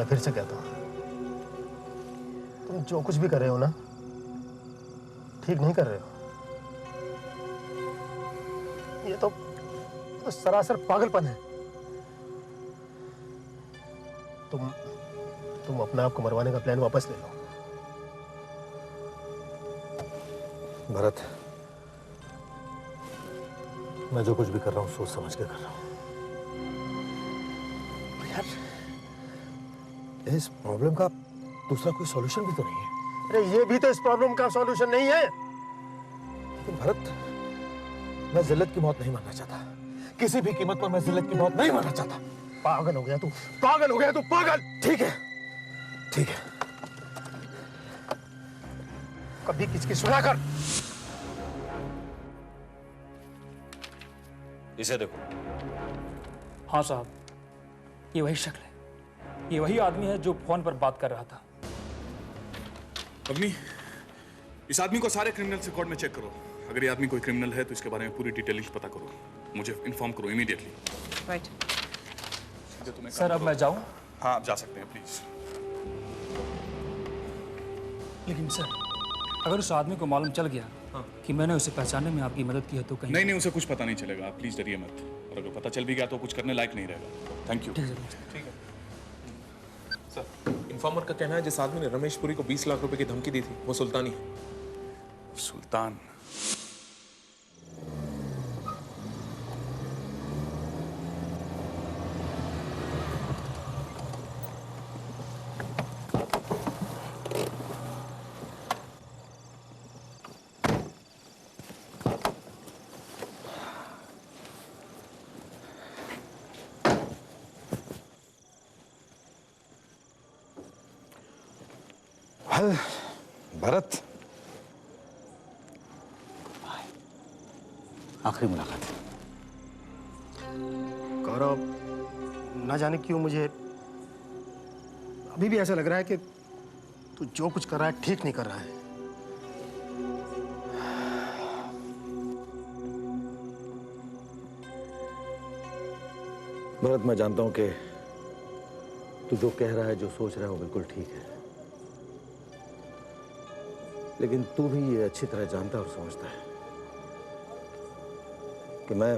फिर से कहता हूँ, तुम जो कुछ भी कर रहे हो ना, ठीक नहीं कर रहे हो। ये तो सरासर पागलपन है। तुम अपने आप को मरवाने का प्लान वापस ले लो। भरत, मैं जो कुछ भी कर रहा हूँ सोच समझ के कर रहा हूँ। यार, इस प्रॉब्लम का दूसरा कोई सॉल्यूशन भी तो नहीं है। अरे ये भी तो इस प्रॉब्लम का सॉल्यूशन नहीं है। लेकिन भरत, मैं जिल्लत की मौत नहीं मरना चाहता। किसी भी कीमत पर मैं जिल्लत की मौत नहीं मरना चाहता। पागल हो गया तू, पागल हो गया तू, पागल। ठीक है, ठीक है, कभी किसकी सुना कर। इसे देखो। हाँ साहब, ये वही शक्ल है, ये वही आदमी है जो फोन पर बात कर रहा था। अग्नि, इस आदमी को सारे क्रिमिनल रिकॉर्ड में चेक करो। अगर ये आदमी कोई क्रिमिनल है तो इसके बारे में पूरी डिटेलिंग पता करो, मुझे इन्फॉर्म करो इमीडिएटली। राइट। सर अब मैं जाऊं? हाँ, आप जा सकते हैं प्लीज। लेकिन सर, अगर उस आदमी को मालूम चल गया कि मैंने उसे पहचानने में आपकी मदद की है तो कहीं नहीं, उसे कुछ पता नहीं चलेगा, आप प्लीज डरिए मत। और अगर पता चल भी गया तो कुछ करने लायक नहीं रहेगा। Thank you. ठीक है सर। इन्फॉर्मर का कहना है जिस आदमी ने रमेश पुरी को 20 लाख रुपए की धमकी दी थी वो सुल्तानी है। सुल्तान? भरत, आखिरी मुलाकात। गौरव, ना जाने क्यों मुझे अभी भी ऐसा लग रहा है कि तू जो कुछ कर रहा है ठीक नहीं कर रहा है। भरत, मैं जानता हूं कि तू जो कह रहा है, जो सोच रहा है वो बिल्कुल ठीक है, लेकिन तू भी ये अच्छी तरह जानता और समझता है कि मैं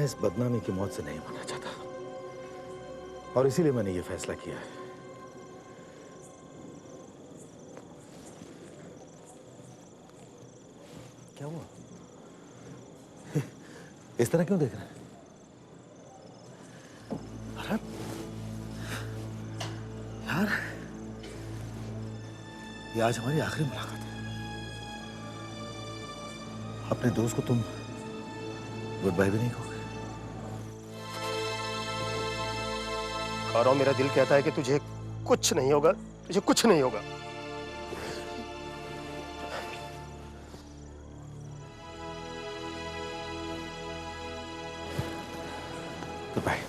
इस बदनामी की मौत से नहीं मरना चाहता, और इसीलिए मैंने ये फैसला किया है। क्या हुआ? इस तरह क्यों देख रहे हैं? भरत, यार, ये आज हमारी आखिरी मुलाकात है। अपने दोस्त को तुम गुड बाय भी नहीं कहोगे? गौरव, मेरा दिल कहता है कि तुझे कुछ नहीं होगा, तुझे कुछ नहीं होगा। Good bye.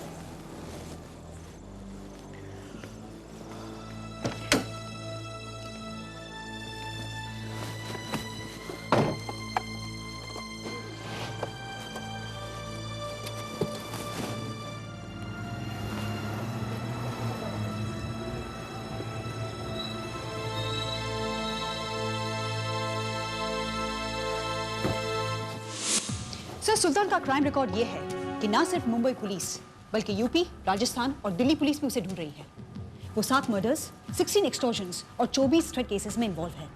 सर, सुल्तान का क्राइम रिकॉर्ड ये है कि ना सिर्फ मुंबई पुलिस बल्कि यूपी, राजस्थान और दिल्ली पुलिस भी उसे ढूंढ रही है। वो 7 मर्डर्स, 16 एक्सटॉर्शंस और 24 थ्रेट केसेस में इन्वॉल्व है।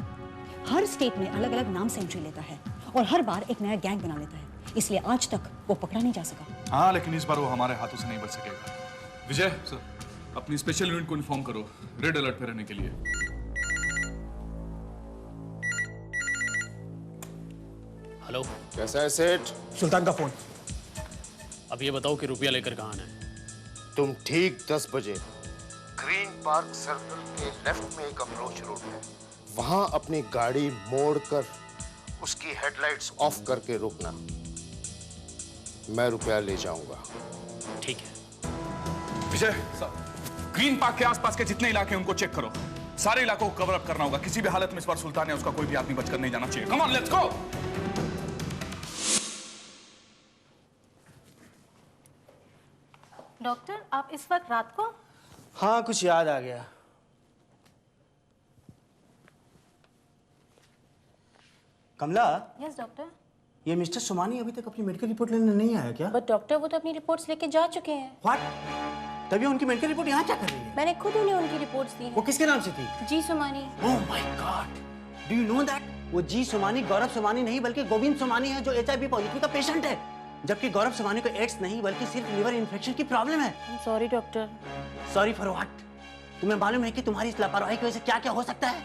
हर स्टेट में अलग अलग नाम से एंट्री लेता है और हर बार एक नया गैंग बना लेता है, इसलिए आज तक वो पकड़ा नहीं जा सका। हाँ, लेकिन इस बार वो हमारे हाथों से नहीं बच सकेगा। विजय सर, अपनी स्पेशल यूनिट को इन्फॉर्म करो रेड अलर्ट पे रहने के लिए। हेलो, कैसा है सेठ? सुल्तान का फोन। अब ये बताओ कि रुपया लेकर कहाँ आना है? तुम ठीक 10 बजे ग्रीन पार्क सर्कल के लेफ्ट में एक अप्रोच रोड है, वहां अपनी गाड़ी मोड़कर उसकी हेडलाइट्स ऑफ करके रुकना। मैं रुपया ले जाऊंगा। ठीक है। विजय सर, ग्रीन पार्क के आसपास के जितने इलाके हैं उनको चेक करो। सारे इलाकों को कवर अप करना होगा। किसी भी हालत में इस बार सुल्तान या उसका कोई भी आदमी बचकर नहीं जाना चाहिए। Come on, let's go. Doctor, आप इस वक्त रात को? हाँ, कुछ याद आ गया। कमला, यस डॉक्टर। ये मिस्टर सोमानी अभी तक अपनी मेडिकल रिपोर्ट लेने नहीं आया क्या? बट डॉक्टर वो तो अपनी रिपोर्ट्स लेके जा चुके हैं। व्हाट? तभी उनकी मेडिकल रिपोर्ट यहाँ क्या कर रही है? मैंने खुद उन्हें उनकी रिपोर्ट्स दी वो हैं। किसके नाम से थी? G Somani. Oh my god, do you know that वो जी सोमानी गौरव सोमानी नहीं बल्कि गोविंद सोमानी है, जो HIV पॉजिटिव का पेशेंट है। जबकि गौरव सोमानी को एड्स नहीं बल्कि सिर्फ लिवर इन्फेक्शन की प्रॉब्लम है। Sorry doctor. Sorry for what? तुम्हें मालूम है कि तुम्हारी इस लापरवाही की वजह से क्या क्या हो सकता है?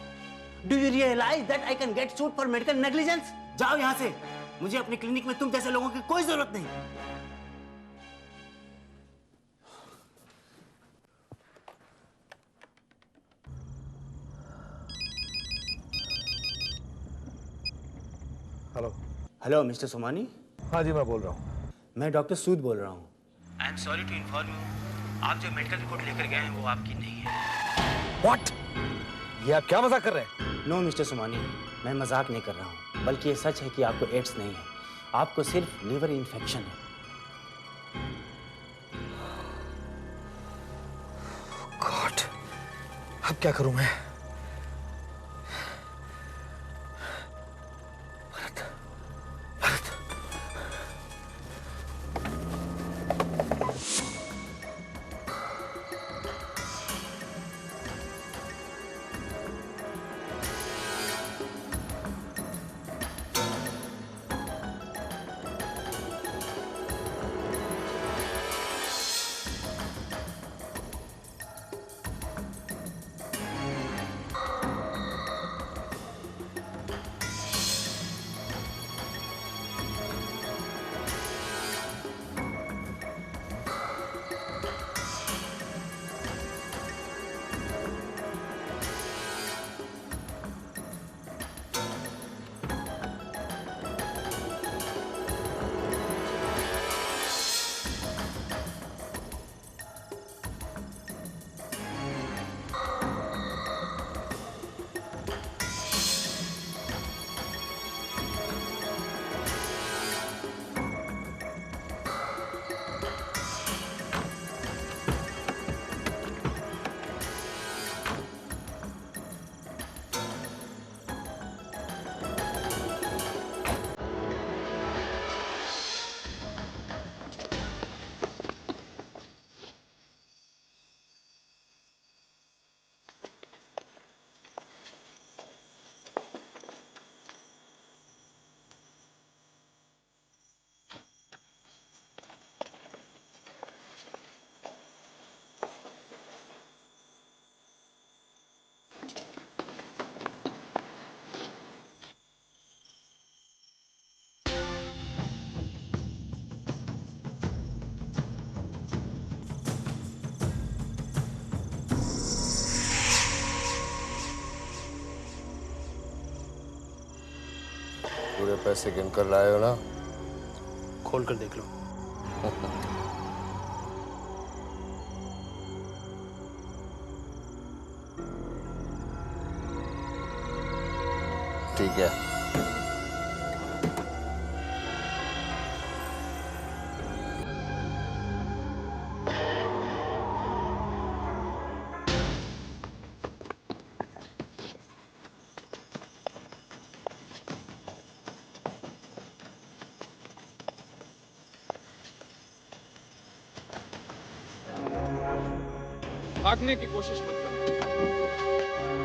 Do you realise that I can get suit for medical negligence? जाओ यहाँ से, मुझे अपनी क्लिनिक में तुम जैसे लोगों की कोई जरूरत नहीं। हेलो। Hello mister Somani. हाँ जी, मैं बोल रहा हूँ। मैं डॉक्टर सूद बोल रहा हूँ। I am sorry to inform you, आप जो मेडिकल रिपोर्ट लेकर गए हैं वो आपकी नहीं है। व्हाट? ये आप क्या मजाक कर रहे हैं? नो मिस्टर सोमानी, मैं मजाक नहीं कर रहा हूँ, बल्कि ये सच है कि आपको एड्स नहीं है, आपको सिर्फ लिवर इन्फेक्शन है। गॉड, अब क्या करूं मैं? पूरे पैसे गिन कर लाए हो ना? खोल कर देख लो। ठीक है। भागने की कोशिश मत करना,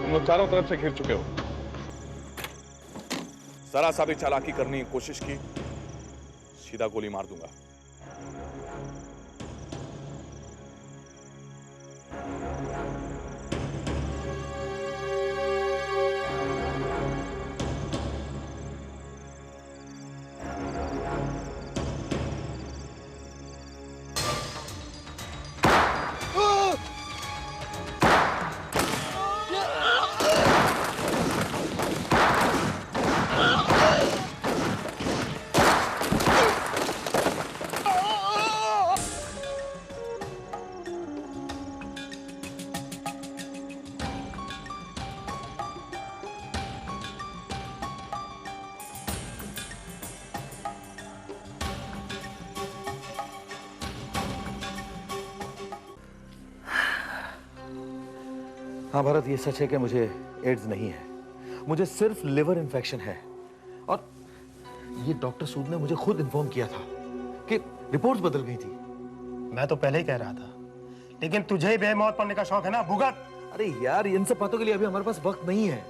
तुम लोग चारों तरफ से घिर चुके हो। जरा सा भी चालाकी करने की कोशिश की, सीधा गोली मार दूंगा। हाँ भरत, ये सच है कि मुझे एड्स नहीं है, मुझे सिर्फ लिवर इन्फेक्शन है। और ये डॉक्टर सूद ने मुझे खुद इन्फॉर्म किया था कि रिपोर्ट्स बदल गई थी। मैं तो पहले ही कह रहा था, लेकिन तुझे बेमौत पड़ने का शौक है ना, भुगत। अरे यार, इन सब बातों के लिए अभी हमारे पास वक्त नहीं है,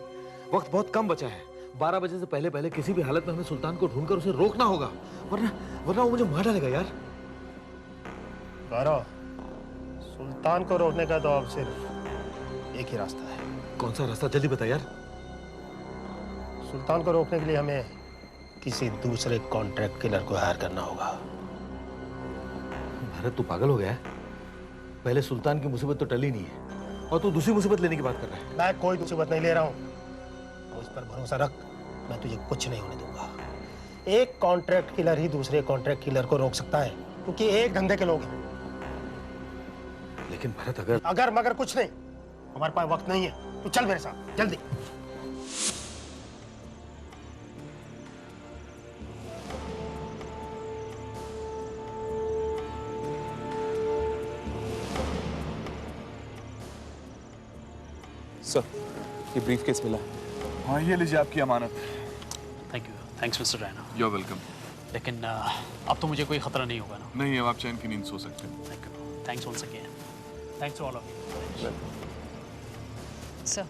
वक्त बहुत कम बचा है। 12 बजे से पहले पहले किसी भी हालत में हमें सुल्तान को ढूंढकर उसे रोकना होगा, वरना वो मुझे मार डालेगा यार। गौरव, सुल्तान को रोकने का तो अब सिर्फ एक ही रास्ता है। कौन सा रास्ता, जल्दी बता यार। सुल्तान को रोकने के लिए हमें किसी दूसरे कॉन्ट्रैक्ट किलर को हायर करना होगा। भरत, तू पागल हो गया है? पहले सुल्तान की मुसीबत तो टली नहीं है और तू दूसरी मुसीबत लेने की बात कर रहा है। मैं कोई मुसीबत नहीं ले रहा हूँ, उस पर भरोसा रख, मैं तुझे कुछ नहीं होने दूंगा। एक कॉन्ट्रैक्ट किलर ही दूसरे कॉन्ट्रैक्ट किलर को रोक सकता है, क्योंकि एक धंधे के लोग हैं। लेकिन भरत, अगर मगर कुछ नहीं, हमारे पास वक्त नहीं है, तू चल मेरे साथ जल्दी। सर, ये ब्रीफकेस मिला। हाँ, ये लीजिए आपकी अमानत। Thank you, thanks mister Raina. You are welcome. लेकिन अब तो मुझे कोई खतरा नहीं होगा ना? नहीं, अब आप चैन की नींद सो सकते हैं। Thank you, thanks once again, thanks to all of you. Sir,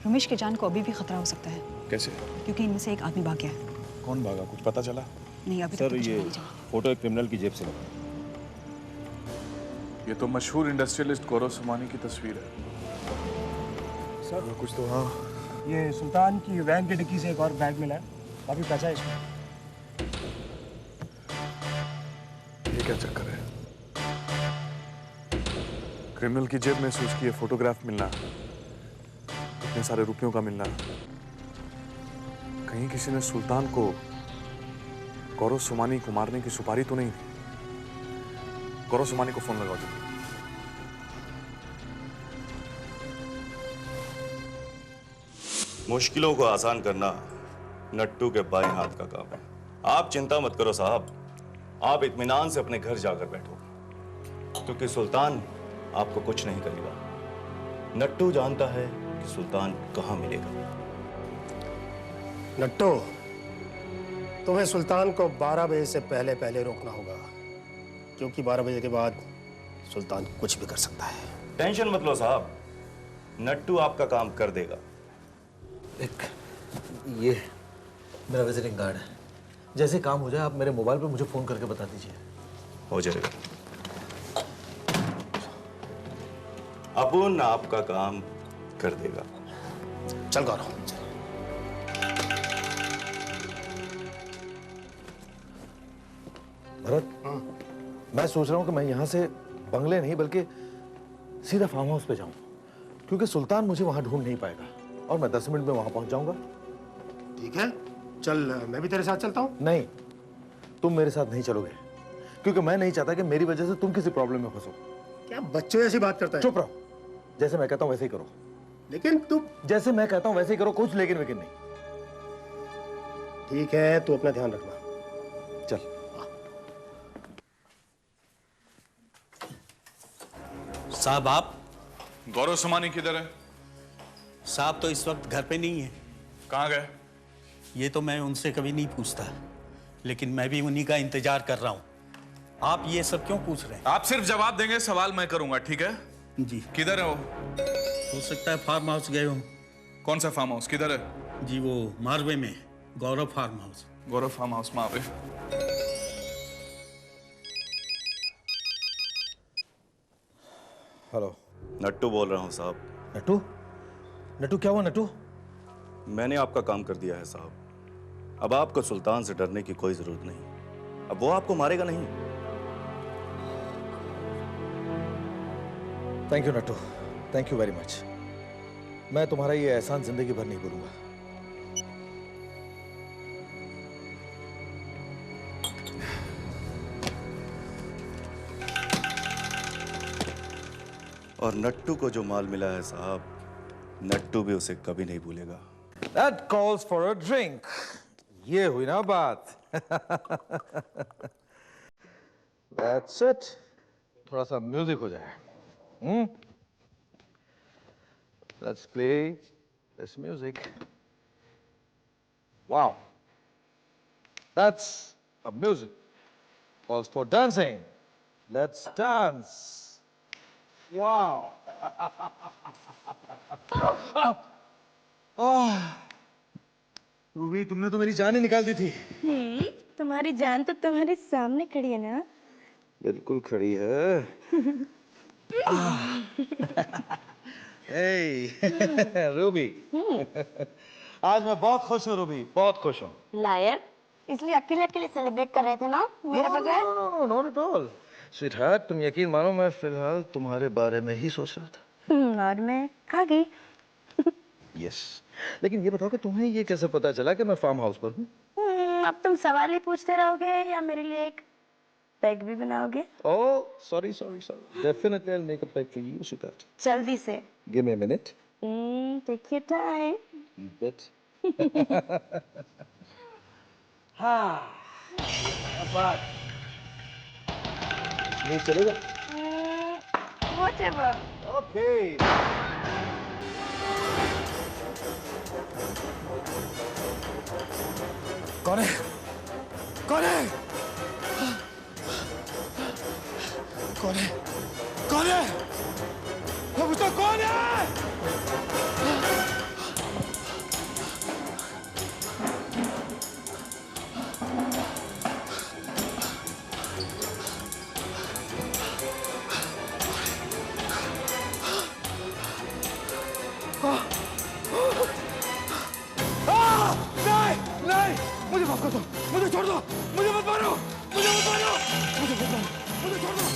Ramesh की जान को अभी भी खतरा हो सकता है। कैसे? क्योंकि इनमें से एक आदमी भाग गया है। कौन भागा, कुछ पता चला? नहीं, अभी तक सर, तो कुछ ये नहीं चला। फोटो एक क्रिमिनल की जेब से लगा। ये तो मशहूर इंडस्ट्रियलिस्ट गौरव सुमानी की तस्वीर है। सर, कुछ तो हाँ, ये सुल्तान की वैन की डिक्की से एक और बैग मिला है, काफी पैसा है इसमें। ये क्या चक्कर है? क्रिमिनल की जेब में से उसकी ये फोटोग्राफ मिलना, इतने सारे रुपयों का मिलना, कहीं किसी ने सुल्तान को गौरव सुमानी को मारने की सुपारी तो नहीं दी? गौरव सुमानी को फोन लगाओ जल्दी। मुश्किलों को आसान करना नट्टू के बाएं हाथ का काम है। आप चिंता मत करो साहब, आप इत्मीनान से अपने घर जाकर बैठो, क्योंकि सुल्तान आपको कुछ नहीं करेगा। नट्टू जानता है कि सुल्तान कहां मिलेगा। नट्टू, तुम्हें सुल्तान को 12 बजे से पहले पहले रोकना होगा, क्योंकि 12 बजे के बाद सुल्तान कुछ भी कर सकता है। टेंशन मत लो साहब, नट्टू आपका काम कर देगा। एक ये मेरा विजिटिंग कार्ड है, जैसे काम हो जाए आप मेरे मोबाइल पे मुझे फोन करके बता दीजिए। हो जाएगा। अपुन आपका काम कर देगा। चल गौरव। भरत, मैं सोच रहा हूँ कि मैं यहाँ से बंगले नहीं बल्कि सीधा फार्म हाउस पे जाऊँ, क्योंकि सुल्तान मुझे वहाँ ढूंढ नहीं पाएगा और मैं 10 मिनट में वहाँ पहुँच जाऊँगा। ठीक है, चल मैं भी तेरे साथ चलता हूँ। नहीं, तुम मेरे साथ नहीं चलोगे, क्योंकि मैं नहीं चाहता कि मेरी वजह से तुम किसी प्रॉब्लम में फंसो। क्या बच्चों जैसी बात करता है? चुप रहो, जैसे मैं कहता हूँ वैसे ही करो। लेकिन तू जैसे मैं कहता हूँ वैसे ही करो, कुछ लेकिन वेकिन नहीं। ठीक है, तू अपना ध्यान रखना। चल। साहब, आप? गौरव सुमानी किधर है? साहब तो इस वक्त घर पे नहीं है। कहाँ गए? ये तो मैं उनसे कभी नहीं पूछता, लेकिन मैं भी उन्हीं का इंतजार कर रहा हूँ। आप ये सब क्यों पूछ रहे हैं? आप सिर्फ जवाब देंगे, सवाल मैं करूंगा, ठीक है? जी। किधर है वो? हो सकता है फार्म हाउस गए हो। कौन सा फार्म हाउस, किधर है? जी, वो मारवे में, Gaurav farm house. Gaurav farm house Marve. Hello, Nattu बोल रहा हूँ साहब। नट्टू? नट्टू क्या हुआ नट्टू? मैंने आपका काम कर दिया है साहब। अब आपको सुल्तान से डरने की कोई जरूरत नहीं। अब वो आपको मारेगा नहीं। Thank you Nattu, thank you very much. मैं तुम्हारा ये एहसान जिंदगी भर नहीं भूलूंगा। और नट्टू को जो माल मिला है साहब, नट्टू भी उसे कभी नहीं भूलेगा। That calls for a drink. ये हुई ना बात। That's it. थोड़ा सा म्यूजिक हो जाए। Let's play this music. Wow. That's a music. Calls for dancing. Let's dance. Wow. Ruby, तुमने तो मेरी जान ही निकाल दी थी। तुम्हारी जान तो तुम्हारे सामने खड़ी है ना। बिल्कुल खड़ी है। हे रूबी, आज मैं बहुत खुश हूँ रूबी, बहुत खुश हूँ। लायर, इसलिए अकेले अकेले सेलिब्रेट कर रहे थे ना मेरे बगैर। No, not at all. Sweetheart, तुम यकीन मानो मैं फिलहाल तुम्हारे बारे में ही सोच रहा था। और मैं खा गई। Yes. लेकिन ये बताओ कि तुम्हें ये कैसे पता चला कि मैं फार्म हाउस पर हूँ? अब तुम सवाल ही पूछते रहोगे या मेरे लिए एक पैग भी बनाओगे? Oh, sorry. Definitely I'll make a pack for you, sweetheart. जल्दी से। Give me a minute. Take your time. You bet. हाँ, बात नहीं चलेगा। Whatever. Okay. कौन है? कौन है? कौन है? कौन है? मैं पूछता हूं, कौन है? नहीं, मुझे माफ कर दो, मुझे छोड़ दो, मुझे मत मारो, मुझे मत मारो, मुझे मत मारो, मुझे छोड़ दो।